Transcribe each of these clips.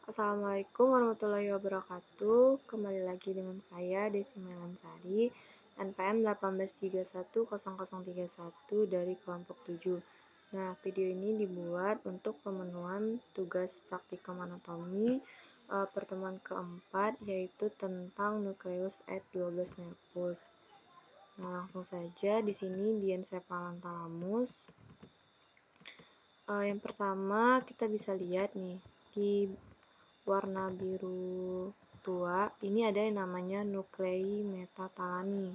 Assalamualaikum warahmatullahi wabarakatuh. Kembali lagi dengan saya Desi Melansari, NPM 18310031 dari kelompok 7. Nah, video ini dibuat untuk pemenuhan tugas praktikum anatomi pertemuan keempat, yaitu tentang nukleus at12 nervus. Nah, langsung saja di sini diencephalo thalamus. Yang pertama kita bisa lihat nih di warna biru tua ini ada yang namanya nuklei metatalami.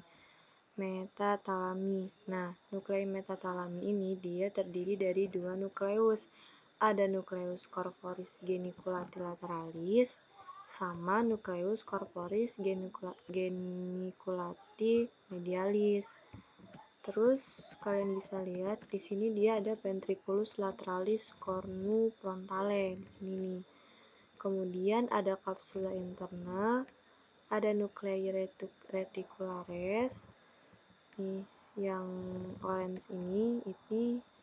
Nah, nuklei metatalami ini dia terdiri dari dua nukleus. Ada nukleus corporis geniculati sama nukleus corporis geniculati medialis. Terus kalian bisa lihat di sini dia ada ventriculus lateralis cornu-frontale di sini nih. Kemudian ada kapsula interna, ada nuklei reticulares. Nih, yang orange ini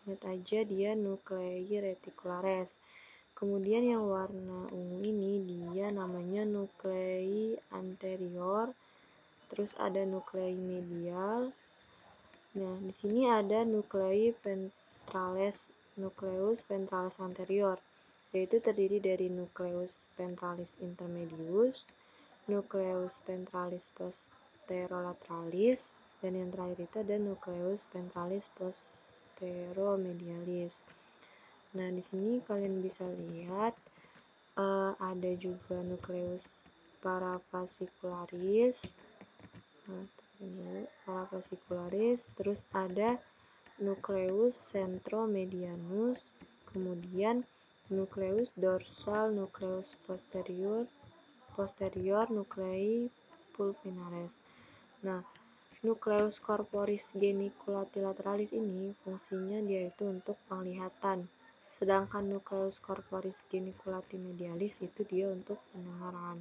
lihat aja dia nuklei reticulares. Kemudian yang warna ungu ini dia namanya nuklei anterior. Terus ada nuklei medial. Nah, di sini ada nukleus ventralis anterior, yaitu terdiri dari nukleus ventralis intermedius, nukleus ventralis posterolateralis, dan yang terakhir itu ada nukleus ventralis posteromedialis. Nah, di sini kalian bisa lihat ada juga nukleus parafascicularis. Terus ada nukleus centromedianus, kemudian nukleus dorsal, nukleus posterior, nuklei pulvinares. Nah, nukleus corporis geniculati lateralis ini fungsinya dia itu untuk penglihatan, sedangkan nukleus corporis geniculati medialis itu dia untuk pendengaran.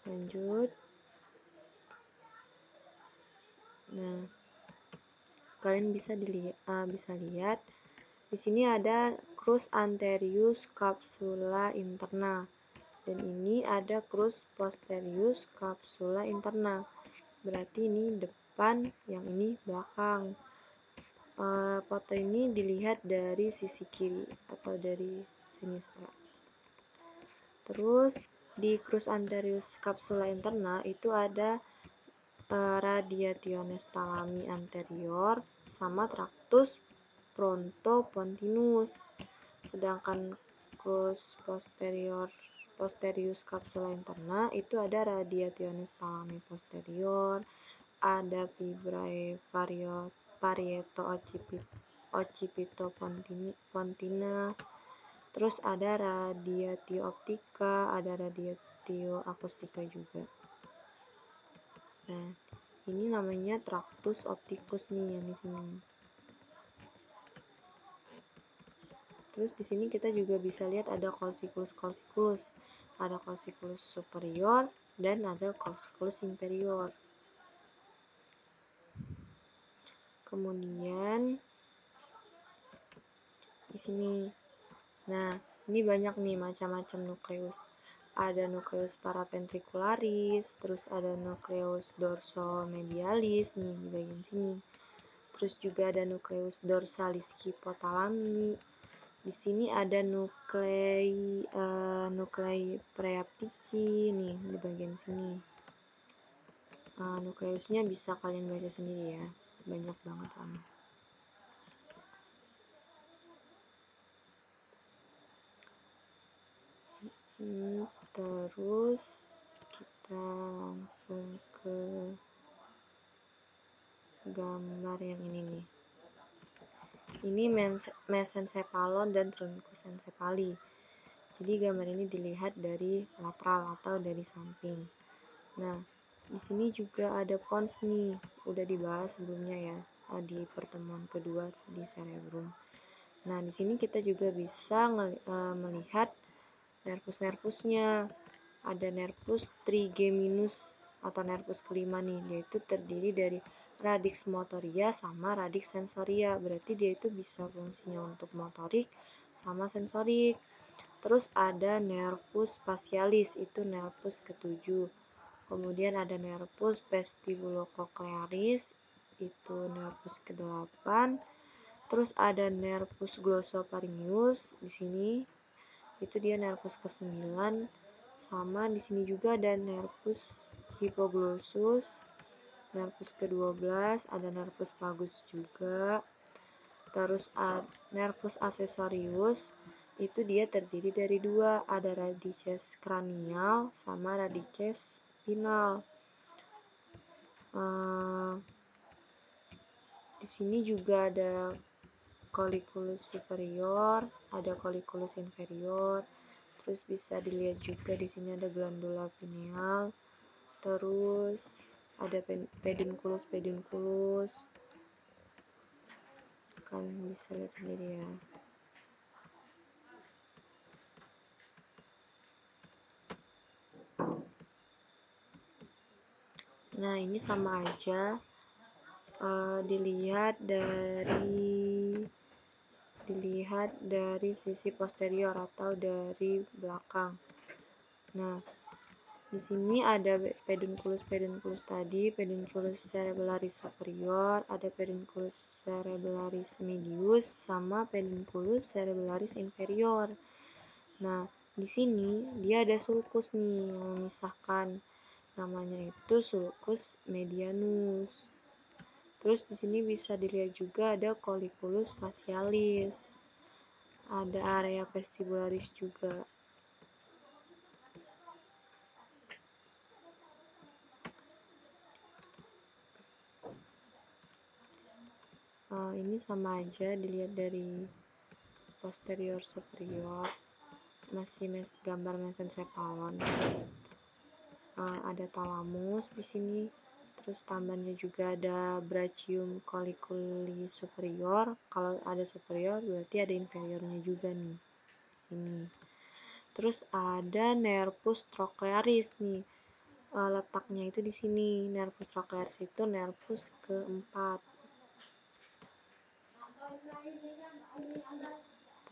Lanjut. Nah, kalian bisa lihat di sini ada crus anterius capsula interna, dan ini ada crus posterius capsula interna. Berarti ini depan, yang ini belakang. Foto ini dilihat dari sisi kiri atau dari sinistra. Terus di crus anterius capsula interna itu ada radiationes thalami anterior sama tractus frontopontinus. Sedangkan crus posterius capsula interna itu ada radiationes thalami posterior, ada fibrae parieto occipito pontina, terus ada radiatio optica, ada radiatio acustica juga. Nah, ini namanya tractus opticus nih yang di sini. Terus di sini kita juga bisa lihat ada calciculus. Ada calciculus superior dan ada calciculus inferior. Kemudian di sini. Nah, ini banyak nih macam-macam nukleus. Ada nukleus paraventricularis, terus ada nukleus dorsomedialis nih di bagian sini. Terus juga ada nukleus dorsalis hipotalami. Di sini ada nuklei preaptiki nih di bagian sini. Nukleusnya bisa kalian baca sendiri ya, banyak banget sama. Terus kita langsung ke gambar yang ini nih. Ini mesencephalon dan truncus encephali. Jadi gambar ini dilihat dari lateral atau dari samping. Nah, di sini juga ada pons nih, udah dibahas sebelumnya ya di pertemuan kedua di cerebrum. Nah, di sini kita juga bisa melihat nervus-nervusnya. Ada nervus trigeminus atau nervus kelima nih, yaitu terdiri dari radix motoria sama radix sensoria. Berarti dia itu bisa fungsinya untuk motorik sama sensorik. Terus ada nervus facialis, itu nervus ketujuh. Kemudian ada nervus vestibulocochlearis, itu nervus ke-8. Terus ada nervus glossopharyngeus di sini, itu dia nervus ke-9. Sama di sini juga ada nervus hypoglossus, nervus ke-12, ada nervus vagus juga. Terus nervus accessorius itu dia terdiri dari dua, ada radices kranial sama radices spinal. Di sini juga ada colliculus superior, ada colliculus inferior. Terus bisa dilihat juga di sini ada glandula pineal. Terus ada pedunculus. Kalian bisa lihat sendiri ya. Nah, ini sama aja dilihat dari sisi posterior atau dari belakang. Nah, di sini ada pedunculus tadi, pedunculus cerebellaris superior, ada pedunculus cerebellaris medius, sama pedunculus cerebellaris inferior. Nah, di sini dia ada sulcus nih yang memisahkan. Namanya itu sulcus medianus. Terus di sini bisa dilihat juga ada colliculus facialis. Ada area vestibularis juga. Ini sama aja dilihat dari posterior superior, masih gambar mesencephalon. Ada thalamus di sini. Terus tambahnya juga ada brachium colliculi superior. Kalau ada superior berarti ada inferiornya juga nih. Sini. Terus ada nervus trochlearis nih. Letaknya itu di sini. Nervus trochlearis itu nervus keempat.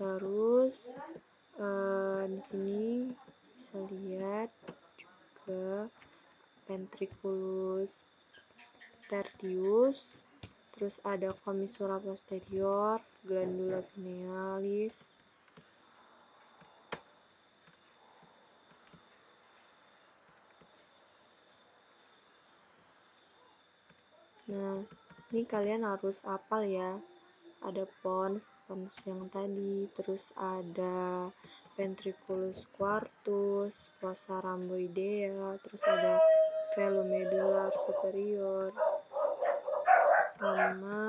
Terus di sini bisa lihat juga ventriculus tertius, terus ada commissura posterior, glandula pinealis. Nah, ini kalian harus hafal ya. Ada pons yang tadi, terus ada ventriculus quartus, fossa rhamboidea, terus ada velum medular superior, sama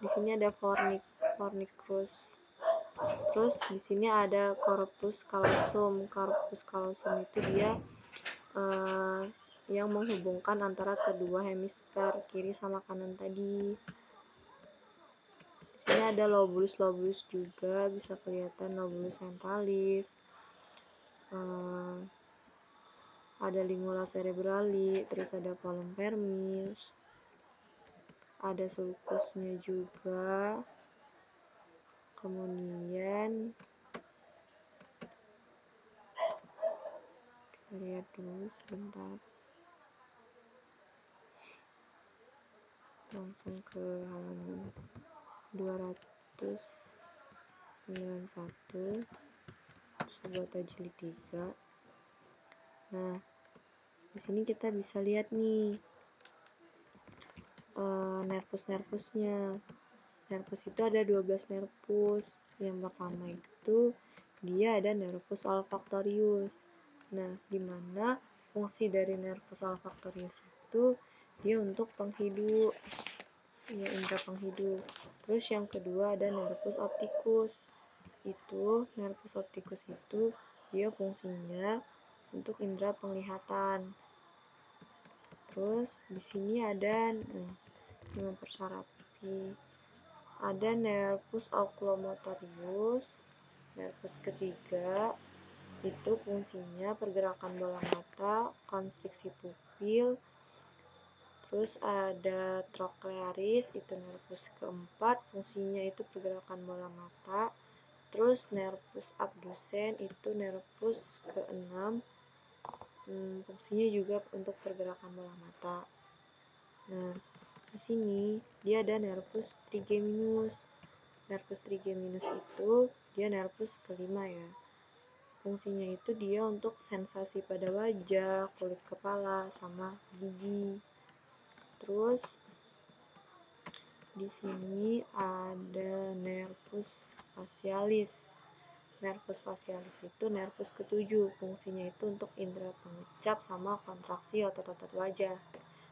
di sini ada fornicus. Terus di sini ada corpus callosum. Corpus callosum itu dia yang menghubungkan antara kedua hemisfer kiri sama kanan tadi. Di sini ada lobulus juga, bisa kelihatan lobulus centralis. Ada lingula cerebrali, terus ada polum vermis. Ada sulcusnya juga. Kemudian kita lihat dulu sebentar. Langsung ke halaman 291 Subota jilid 3. Nah, di sini kita bisa lihat nih nervus-nervusnya. Nervus itu ada 12 nervus. Yang pertama itu dia ada nervus olfactorius. Nah, di mana fungsi dari nervus olfactorius itu dia untuk penghidup, ya, indera penghidup. Terus yang kedua ada nervus opticus. Nervus opticus itu dia fungsinya untuk indera penglihatan. Terus di sini ada yang mempersarapi, ada nervus oculomotorius. Nervus ketiga itu fungsinya pergerakan bola mata, konstriksi pupil. Terus ada trochlearis, itu nervus keempat, fungsinya itu pergerakan bola mata. Terus nervus abdusen itu nervus ke-6, fungsinya juga untuk pergerakan bola mata. Nah, di sini dia ada nervus trigeminus. Nervus trigeminus itu dia nervus ke-5 ya. Fungsinya itu dia untuk sensasi pada wajah, kulit kepala, sama gigi. Terus di sini ada nervus facialis. Nervus facialis itu nervus ke-7. Fungsinya itu untuk indera pengecap sama kontraksi otot-otot wajah.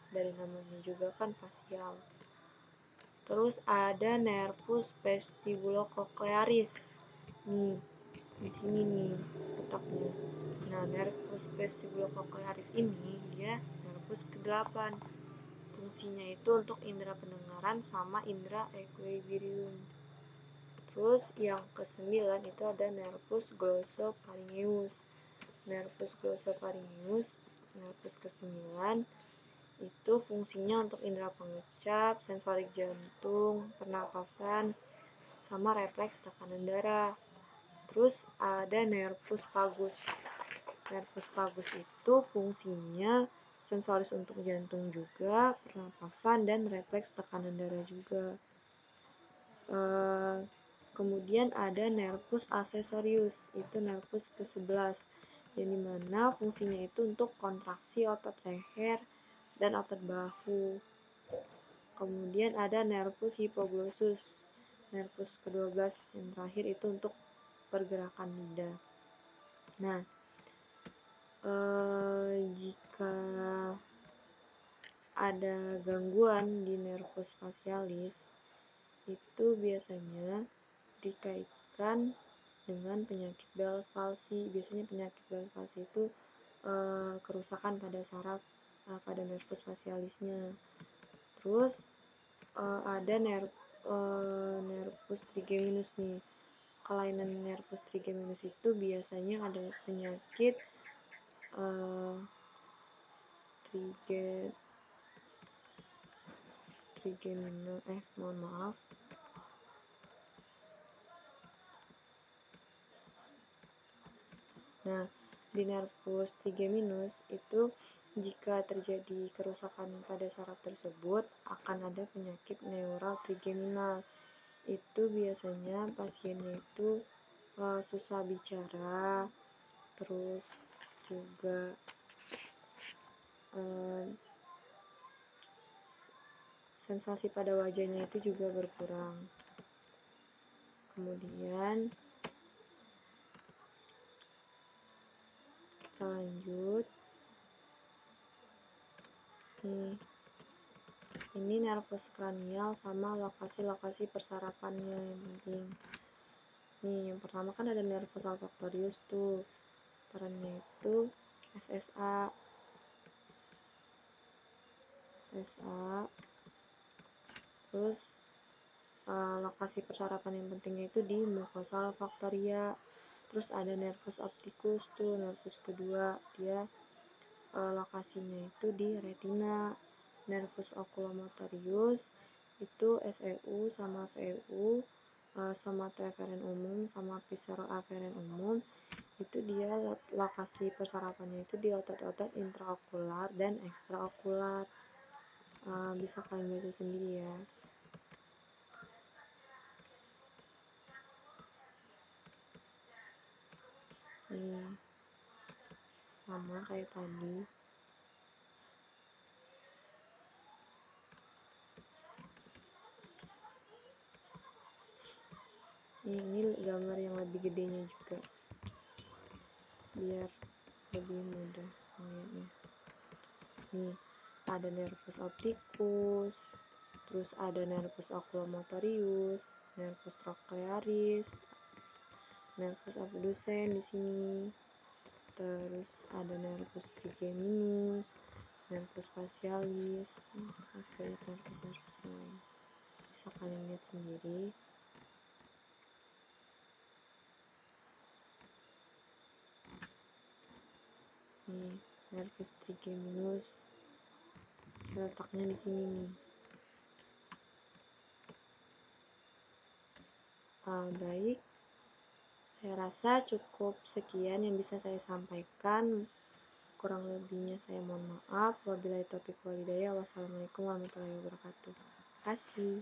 Dari namanya juga kan facial. Terus ada nervus vestibulocochlearis. Nih, di sini nih letaknya. Nah, nervus vestibulocochlearis ini dia nervus ke-8. Fungsinya itu untuk indera pendengaran sama indera equilibrium. Terus yang ke-9 itu ada nervus glossopharyngeus. Nervus glossopharyngeus, nervus ke-9 itu fungsinya untuk indera pengecap, sensorik jantung, pernapasan, sama refleks tekanan darah. Terus ada nervus vagus. Nervus vagus itu fungsinya sensoris untuk jantung juga, pernapasan, dan refleks tekanan darah juga. Kemudian ada nervus accessorius, itu nervus ke-11, yang dimana fungsinya itu untuk kontraksi otot leher dan otot bahu. Kemudian ada nervus hipoglossus, nervus ke-12 yang terakhir itu untuk pergerakan lidah. Nah, jika ada gangguan di nervus facialis, itu biasanya dikaitkan dengan penyakit Bell palsy. Biasanya penyakit Bell palsy itu kerusakan pada saraf pada nervus facialisnya. Terus ada nervus trigeminus nih. Kelainan nervus trigeminus itu biasanya ada penyakit trigeminal mohon maaf. Nah, di nervus trigeminus itu jika terjadi kerusakan pada saraf tersebut akan ada penyakit neural trigeminal. Itu biasanya pasiennya itu susah bicara, terus juga sensasi pada wajahnya itu juga berkurang. Kemudian kita lanjut. Nih, ini nervus kranial sama lokasi-lokasi persarapannya yang penting. Nih, yang pertama kan ada nervus olfactorius tuh. Perannya itu SSA. Terus lokasi persarapan yang pentingnya itu di mucosa olfaktoria. Terus ada nervus opticus tuh, nervus kedua, dia lokasinya itu di retina. Nervus oculomotorius itu SEU sama VEU, somatoaferen umum sama visceroaferen umum, itu dia lokasi persarapannya itu di otot-otot intraokular dan ekstraokular. Bisa kalian baca sendiri ya. Nih, sama kayak tadi. Ini gambar yang lebih gedenya juga, biar lebih mudah melihatnya. Nih, ada nervus opticus, terus ada nervus oculomotorius, nervus trochlearis, nervus abdusen di sini. Terus ada nervus trigeminus, nervus facialis, masih banyak nervus yang lain. Bisa kalian lihat sendiri. Nih, nervus trigeminus letaknya di sini nih. Baik, Saya rasa cukup sekian yang bisa saya sampaikan. Kurang lebihnya saya mohon maaf. Wabillahi taufiq walhidayah. Wassalamualaikum warahmatullahi wabarakatuh. Terima kasih.